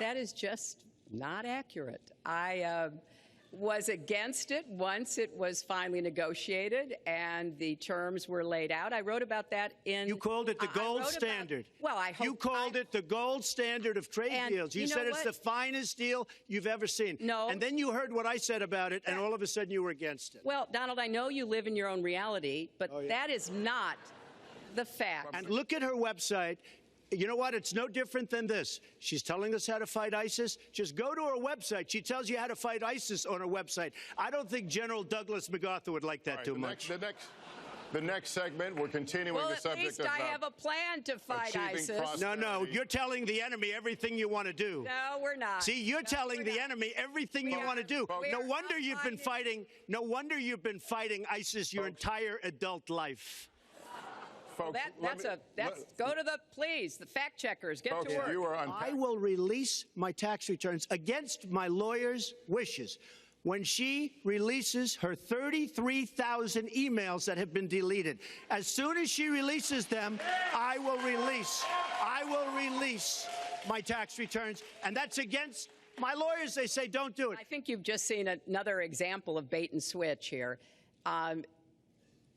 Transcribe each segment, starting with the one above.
that is just not accurate. I was against it once it was finally negotiated and the terms were laid out. I wrote about that in... You called it the gold standard. Well, I hope... You called it the gold standard of trade deals. You said it's the finest deal you've ever seen. No. And then you heard what I said about it, and all of a sudden you were against it. Well, Donald, I know you live in your own reality, but that is not the fact. And look at her website. You know what? It's no different than this. She's telling us how to fight ISIS. Just go to her website. She tells you how to fight ISIS on her website. I don't think General Douglas MacArthur would like that too much. The next segment, we're continuing the subject of... Well, at least I have a plan to fight ISIS. No, you're telling the enemy everything you want to do. No, we're not. See, you're telling the enemy everything you want to do. No wonder you've been fighting. No wonder you've been fighting ISIS your entire adult life. Folks, go to the fact checkers. Get to work. I will release my tax returns against my lawyer's wishes when she releases her 33,000 emails that have been deleted. As soon as she releases them, I will release my tax returns, and that's against my lawyers. They say don't do it. I think you've just seen another example of bait and switch here.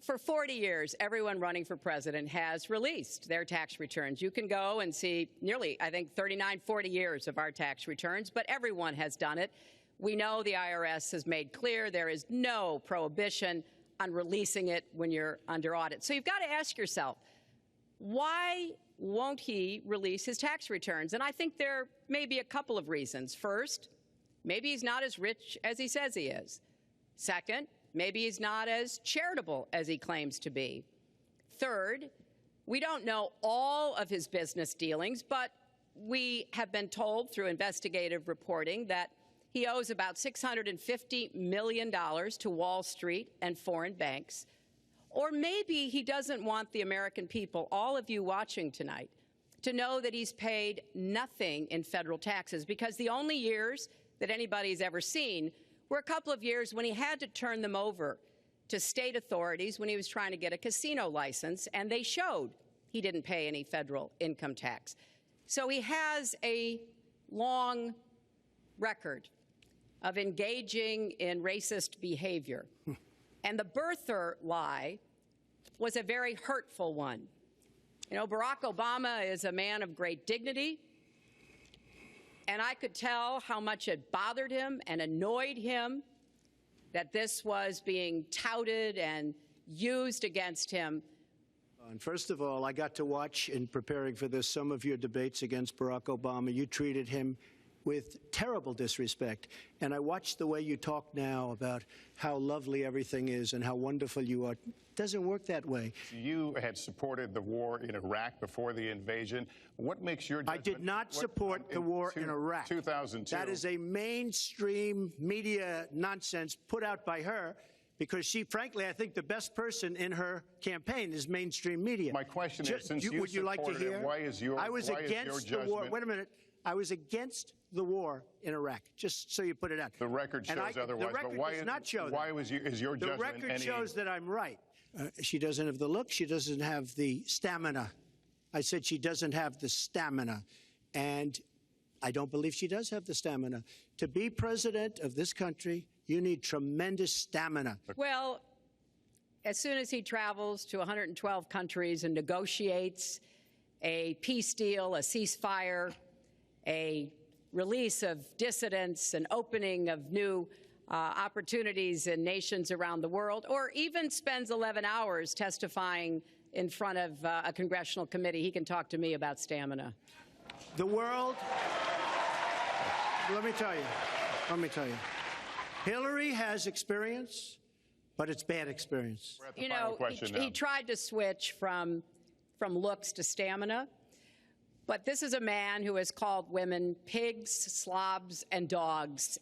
For 40 years, everyone running for president has released their tax returns. You can go and see nearly, I think, 39, 40 years of our tax returns, but everyone has done it. We know the IRS has made clear there is no prohibition on releasing it when you're under audit. So you've got to ask yourself, why won't he release his tax returns? And I think there may be a couple of reasons. First, maybe he's not as rich as he says he is. Second, maybe he's not as charitable as he claims to be. Third, we don't know all of his business dealings, but we have been told through investigative reporting that he owes about $650 million to Wall Street and foreign banks. Or maybe he doesn't want the American people, all of you watching tonight, to know that he's paid nothing in federal taxes, because the only years that anybody's ever seen were a couple of years when he had to turn them over to state authorities when he was trying to get a casino license, and they showed he didn't pay any federal income tax. So he has a long record of engaging in racist behavior. And the birther lie was a very hurtful one. You know, Barack Obama is a man of great dignity, and I could tell how much it bothered him and annoyed him that this was being touted and used against him. And first of all, I got to watch, in preparing for this, some of your debates against Barack Obama. You treated him with terrible disrespect. And I watched the way you talk now about how lovely everything is and how wonderful you are. It doesn't work that way. You had supported the war in Iraq before the invasion. What makes your judgment? I did not support the war in Iraq. 2002. That is a mainstream media nonsense put out by her, because she, frankly, I think the best person in her campaign is mainstream media. My question is, since you would you like to hear? Why is your war. Wait a minute. I was against the war in Iraq, just so you put it out. The record shows otherwise. The record does not show that. Why is your judgment? The record shows that I'm right. She doesn't have the look. She doesn't have the stamina. I said she doesn't have the stamina. And I don't believe she does have the stamina. To be president of this country, you need tremendous stamina. Well, as soon as he travels to 112 countries and negotiates a peace deal, a ceasefire, a release of dissidents, an opening of new opportunities in nations around the world, or even spends 11 hours testifying in front of a congressional committee, he can talk to me about stamina. The world, let me tell you, Hillary has experience, but it's bad experience. You know, he tried to switch from looks to stamina. But this is a man who has called women pigs, slobs, and dogs,